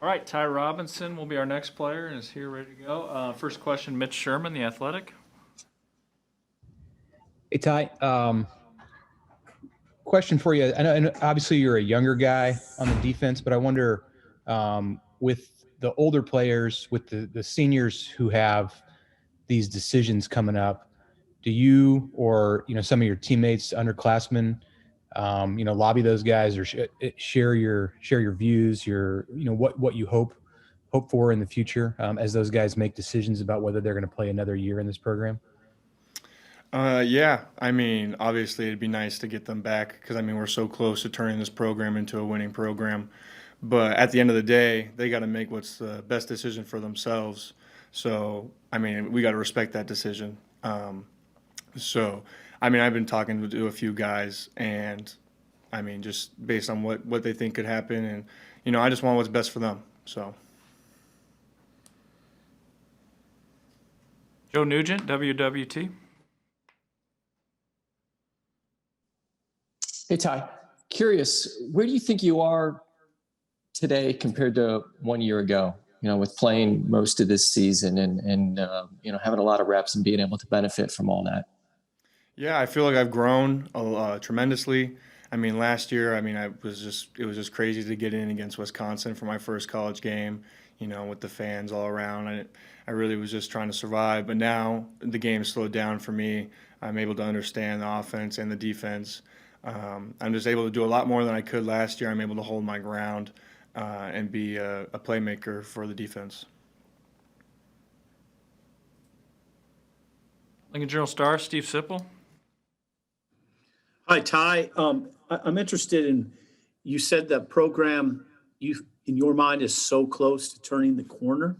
All right, Ty Robinson will be our next player and is here ready to go. First question, Mitch Sherman, the Athletic. Hey, Ty. Question for you. I know obviously you're a younger guy on the defense, but I wonder with the older players, with the seniors who have these decisions coming up, do you or some of your teammates, underclassmen, lobby those guys or share your views, what you hope for in the future as those guys make decisions about whether they're going to play another year in this program? Yeah, I mean, obviously it'd be nice to get them back because I mean we're so close to turning this program into a winning program. But at the end of the day, they got to make what's the best decision for themselves. So I mean, we got to respect that decision. So I mean, I've been talking to a few guys, and I mean, just based on what they think could happen, and I just want what's best for them. So Joe Nugent, WWT. Hey, Ty. Curious, where do you think you are today compared to 1 year ago? With playing most of this season and having a lot of reps and being able to benefit from all that. yeah, I feel like I've grown tremendously. I mean, last year, I mean, it was just crazy to get in against Wisconsin for my first college game, with the fans all around. I really was just trying to survive. But now the game slowed down for me. I'm able to understand the offense and the defense. I'm just able to do a lot more than I could last year. I'm able to hold my ground and be a playmaker for the defense. Lincoln Journal Star, Steve Sipple. Hi, Ty. I'm interested in, you said that program in your mind is so close to turning the corner.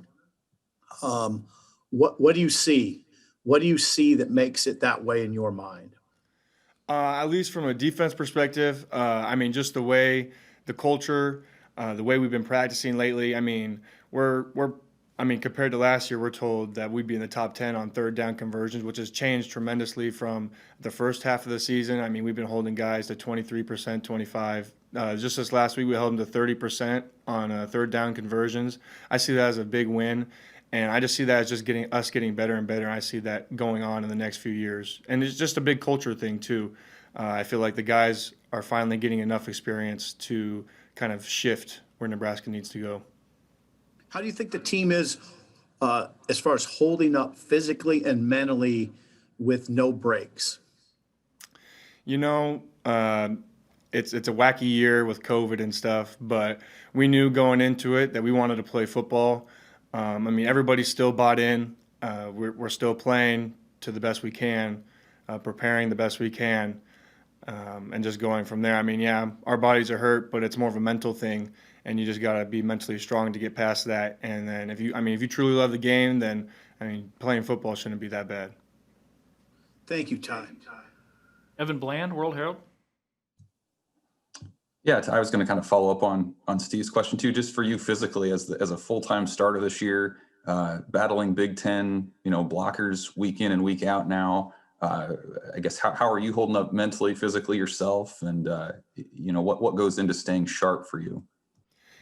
What do you see? What do you see that makes it that way in your mind? At least from a defense perspective, I mean, just the culture, the way we've been practicing lately. I mean, I mean, compared to last year, we're told that we'd be in the top 10 on third down conversions, which has changed tremendously from the first half of the season. I mean, we've been holding guys to 23%, 25. Just this last week, we held them to 30% on third down conversions. I see that as a big win. And I just see that as just getting better and better. And I see that going on in the next few years. And it's just a big culture thing, too. I feel like the guys are finally getting enough experience to kind of shift where Nebraska needs to go. How do you think the team is as far as holding up physically and mentally with no breaks? You know, it's a wacky year with COVID and stuff, but we knew going into it that we wanted to play football. I mean, everybody's still bought in. We're still playing to the best we can, preparing the best we can, and just going from there. I mean, yeah, our bodies are hurt, but it's more of a mental thing, and you just got to be mentally strong to get past that. And then if you truly love the game, then I mean, playing football shouldn't be that bad. Thank you, Ty. Evan Bland, World Herald. Yeah, I was going to kind of follow up on Steve's question too, just for you physically as a full-time starter this year, battling Big Ten, blockers week in and week out now. I guess how are you holding up mentally, physically yourself, and what goes into staying sharp for you?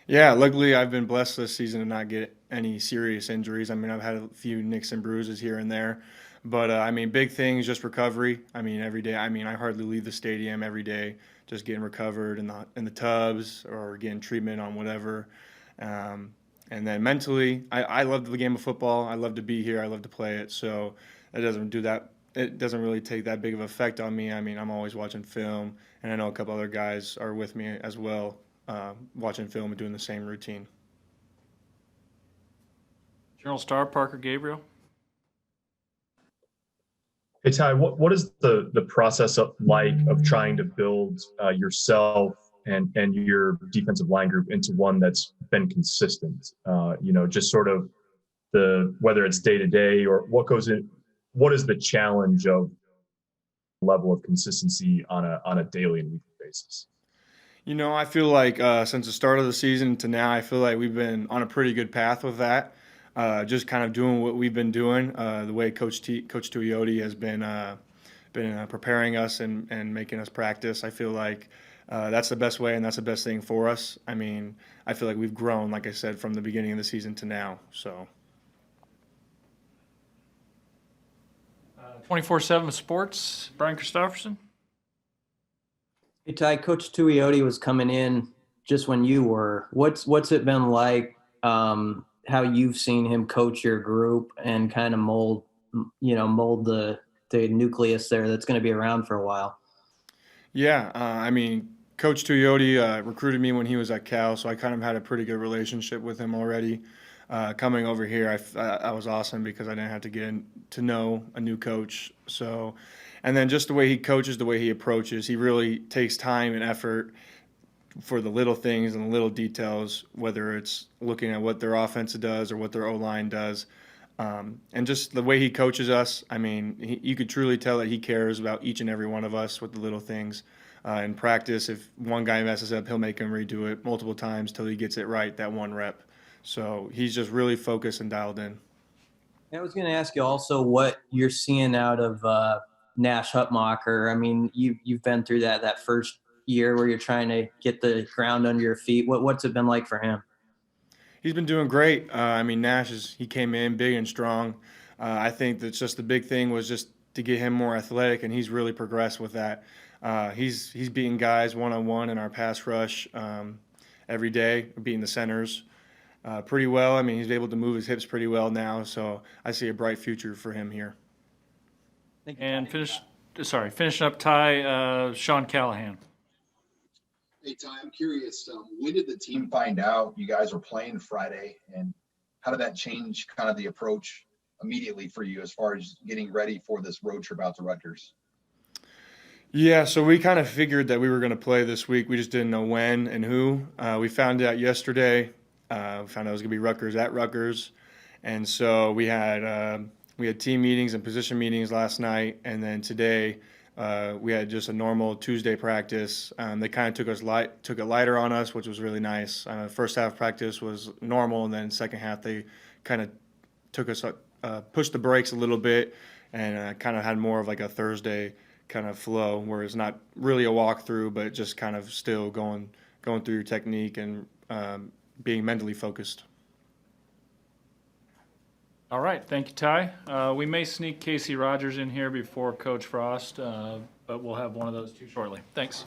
Yeah, luckily I've been blessed this season to not get any serious injuries. I mean, I've had a few nicks and bruises here and there, but I mean, big things just recovery. I mean, every day. I mean, I hardly leave the stadium every day, just getting recovered in the tubs or getting treatment on whatever. And then mentally, I love the game of football. I love to be here. I love to play it. So it doesn't do that. It doesn't really take that big of effect on me. I mean, I'm always watching film, and I know a couple other guys are with me as well, watching film and doing the same routine. Journal Star, Parker Gabriel. Hey Ty, what is the process like of trying to build yourself and your defensive line group into one that's been consistent? Just sort of whether it's day to day or what is the challenge of level of consistency on a daily and weekly basis? I feel like since the start of the season to now, I feel like we've been on a pretty good path with that. Just kind of doing what we've been doing, the way Coach Tuioti has been preparing us and making us practice. I feel like that's the best way and that's the best thing for us. I mean, I feel like we've grown, like I said, from the beginning of the season to now. So 24/7 Sports, Brian Christopherson. Hey Ty, Coach Tuioti was coming in just when you were. What's it been like? How you've seen him coach your group and kind of mold the nucleus there that's going to be around for a while. yeah, I mean, Coach Tuioti recruited me when he was at Cal, so I kind of had a pretty good relationship with him already. Coming over here, I was awesome because I didn't have to to know a new coach. So, and then just the way he coaches, the way he approaches, he really takes time and effort for the little things and the little details, whether it's looking at what their offense does or what their O-line does. And just the way he coaches us, I mean, you could truly tell that he cares about each and every one of us with the little things. In practice, if one guy messes up, he'll make him redo it multiple times till he gets it right, that one rep. So he's just really focused and dialed in. I was going to ask you also what you're seeing out of Nash Hutmacher. I mean, you've been through that first year where you're trying to get the ground under your feet. What's it been like for him? He's been doing great. I mean, he came in big and strong. I think that's just the big thing was just to get him more athletic, and he's really progressed with that. He's beating guys one-on-one in our pass rush every day, beating the centers pretty well. I mean, he's able to move his hips pretty well now, so I see a bright future for him here. And finishing up, Ty, Sean Callahan. Hey, Ty, I'm curious, when did the team find out you guys were playing Friday, and how did that change kind of the approach immediately for you as far as getting ready for this road trip out to Rutgers? Yeah, so we kind of figured that we were going to play this week. We just didn't know when and who. We found out yesterday. We found out it was going to be Rutgers at Rutgers. And so we had team meetings and position meetings last night, and then today we had just a normal Tuesday practice. They kind of took it lighter on us, which was really nice. First half practice was normal, and then second half they kind of pushed the brakes a little bit, and kind of had more of like a Thursday kind of flow, where it's not really a walkthrough, but just kind of still going through your technique and being mentally focused. All right, thank you, Ty. We may sneak Casey Rogers in here before Coach Frost, but we'll have one of those two shortly. Thanks.